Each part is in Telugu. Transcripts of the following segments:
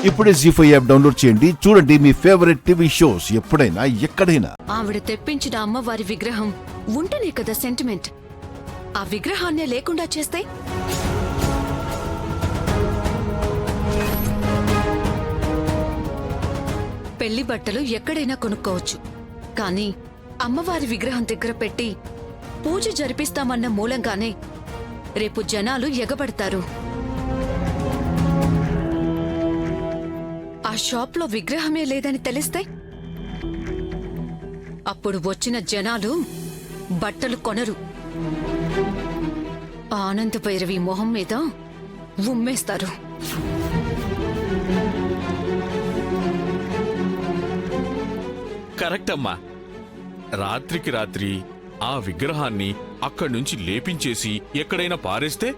ఇప్పుడే జీ5 యాప్ డౌన్లోడ్ చేయండి. చూడండి మీ ఫేవరెట్ టీవీ షోస్ ఎప్పుడైనా ఎక్కడైనా. ఆవిడ తెప్పించిన అమ్మవారి విగ్రహం ఉంటేనే కదా సెంటిమెంట్. ఆ విగ్రహాన్నే లేకుండా చేస్తే పెళ్లి బట్టలు ఎక్కడైనా కొనుక్కోవచ్చు, కానీ అమ్మవారి విగ్రహం దగ్గర పెట్టి పూజ జరిపిస్తామన్న మూలంగానే రేపు జనాలు ఎగబడతారు. ఆ షాప్లో విగ్రహమే లేదని తెలిస్తే అప్పుడు వచ్చిన జనాలు బట్టలు కొనరు. ఆనంద భైరవి మొహం మీద ఉమ్మేస్తారు. కరెక్ట్ అమ్మా. రాత్రికి రాత్రి ఆ విగ్రహాన్ని అక్కడి నుంచి లేపించేసి ఎక్కడైనా పారేస్తే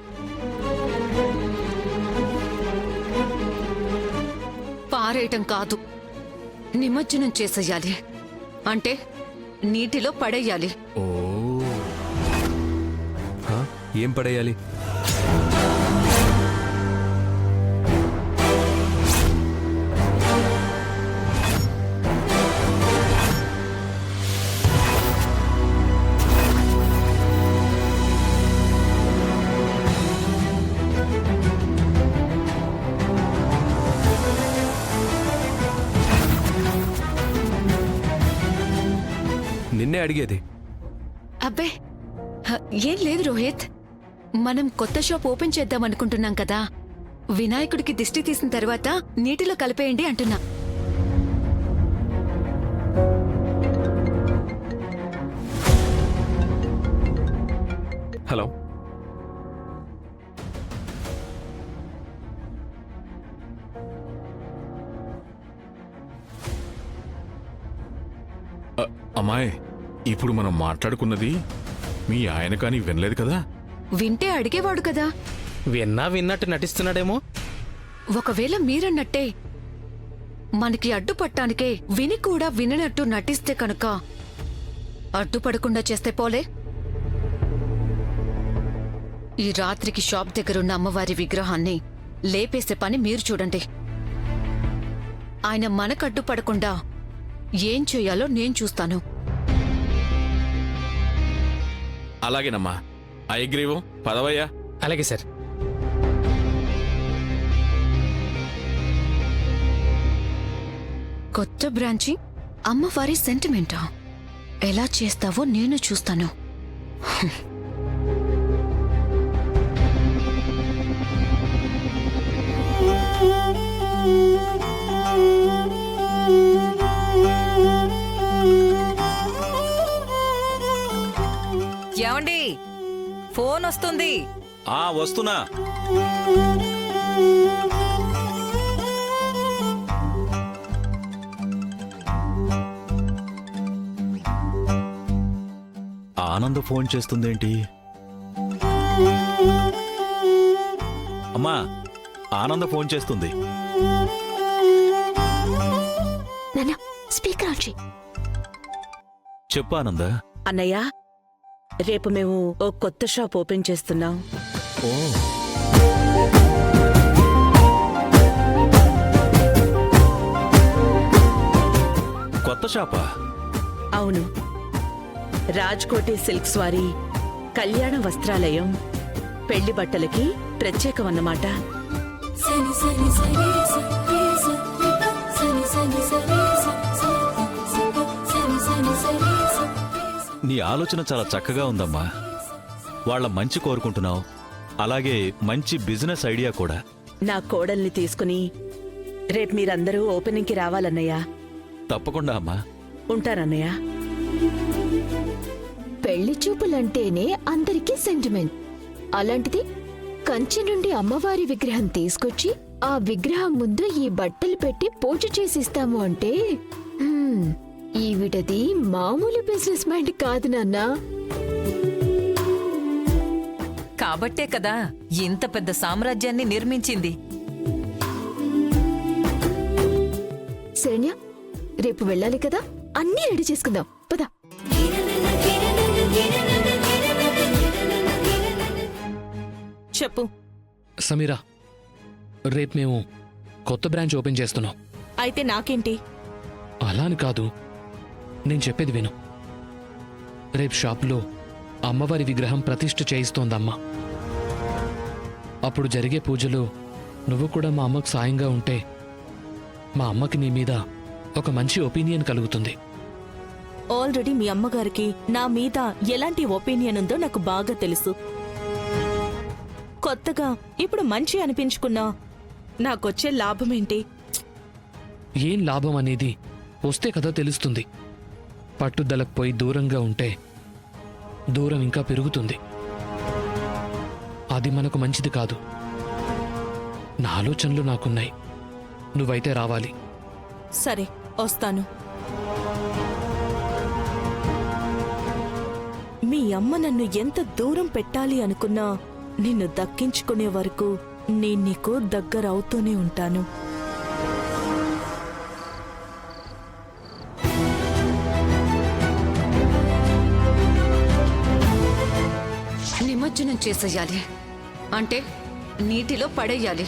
పారేయటం కాదు, నిమజ్జనం చేసేయాలి. అంటే నీటిలో పడేయాలి. ఓ ఏం పడేయాలి? నిన్నే అడిగేది. అబ్బే ఏం లేదు రోహిత్, మనం కొత్త షాప్ ఓపెన్ చేద్దాం అనుకుంటున్నాం కదా. వినాయకుడికి దిష్టి తీసిన తర్వాత నీటిలో కలిపేయండి అంటున్నా. హలో, అమ్మాయి, ఇప్పుడు మనం మాట్లాడుకున్నది మీ ఆయన కానీ వినలేదు కదా? వింటే అడిగేవాడు కదా. విన్నట్టు నటిస్తున్నాడేమో. ఒకవేళ మీరన్నట్టే మనకి అడ్డుపట్టానికే విని కూడా విననట్టు నటిస్తే కనుక అడ్డుపడకుండా చేస్తే పోలే. ఈ రాత్రికి షాప్ దగ్గరున్న అమ్మవారి విగ్రహాన్ని లేపేసే పని మీరు చూడండి. ఆయన మనకడ్డుపడకుండా ఏం చెయ్యాలో నేను చూస్తాను. అలాగేనమ్మా. ఐగ్రీవం పదవయ్యా. అలాగే సార్. కొత్త బ్రాంచి అమ్మవారి సెంటిమెంటా? ఎలా చేస్తావో నేను చూస్తాను. ఏమండి, ఫోన్ వస్తుంది. వస్తున్నా. ఆనంద్ ఫోన్ చేస్తుందేంటి? అమ్మా, ఆనంద్ ఫోన్ చేస్తుంది. స్పీకర్ ఆన్ చెయ్. చెప్పు ఆనంద. అన్నయ్య, రేపు మేము ఓ కొత్త షాప్ ఓపెన్ చేస్తున్నాం. ఓ, కొత్త షాపా? అవును, రాజ్కోటి సిల్క్స్ వారి కళ్యాణ వస్త్రాలయం పెళ్లి బట్టలకి ప్రత్యేకమన్నమాట. నీ ఆలోచన చాలా చక్కగా ఉందమ్మా. వాళ్ళ మంచి కోరుకుంటున్నావు, అలాగే మంచి బిజినెస్ ఐడియా కూడా. నా కోడల్ని తీసుకుని రేపు మీరందరూ ఓపెనింగ్కి రావాలన్నయ్య. తప్పకుండా అమ్మా. ఉంటానన్నయ్య. పెళ్లి చూపులంటేనే అందరికీ సెంటిమెంట్. అలాంటిది కంచి నుండి అమ్మవారి విగ్రహం తీసుకొచ్చి ఆ విగ్రహం ముందు ఈ బట్టలు పెట్టి పూజ చేసిస్తాము అంటే ఈవిడది మామూలు బిజినెస్ మైండ్ కాదు నాన్నా. కాబట్టే కదా ఇంత పెద్ద సామ్రాజ్యాన్ని నిర్మించింది. శరణ్య, రేపు వెళ్ళాలి కదా, అన్నీ రెడీ చేసుకుందాం పద. చెప్పు సమీరా, రేపు మేము కొత్త బ్రాంచ్ ఓపెన్ చేస్తున్నాం. అయితే నాకేంటి? అలా అని కాదు, నేను చెప్పేది విను. రేపు షాపులో అమ్మవారి విగ్రహం ప్రతిష్ఠ చేయిస్తోందమ్మ. అప్పుడు జరిగే పూజలో నువ్వు కూడా మా అమ్మకు సాయంగా ఉంటే మా అమ్మకి నీ మీద ఒక మంచి ఒపీనియన్ కలుగుతుంది. ఆల్రెడీ మీ అమ్మగారికి నా మీద ఎలాంటి ఒపీనియన్ ఉందో నాకు బాగా తెలుసు. కొత్తగా ఇప్పుడు మంచి అనిపించుకున్నా నాకొచ్చే లాభమేంటి? ఏం లాభం అనేది వస్తే కదా తెలుస్తుంది. పట్టుదలకు పోయి దూరంగా ఉంటే దూరం ఇంకా పెరుగుతుంది. అది మనకు మంచిది కాదు. నా ఆలోచనలు నాకున్నాయి, నువ్వైతే రావాలి. సరే, వస్తాను. మీ అమ్మ నన్ను ఎంత దూరం పెట్టాలి అనుకున్నా నిన్ను దక్కించుకునే వరకు నేను నీకు దగ్గరవుతూనే ఉంటాను. నిమజ్జనం చేసేయాలి, అంటే నీటిలో పడేయాలి.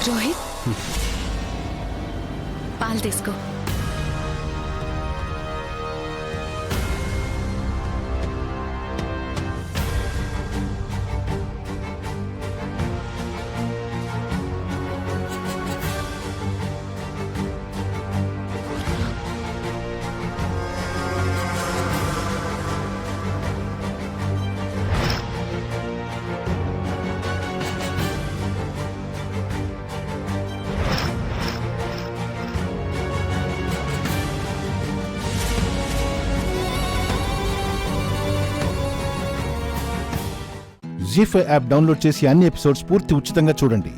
రోహిత్, పాలు తీసుకో. జీ5 యాప్ డౌన్లోడ్ చేసి అన్ని ఎపిసోడ్స్ పూర్తి ఉచితంగా చూడండి.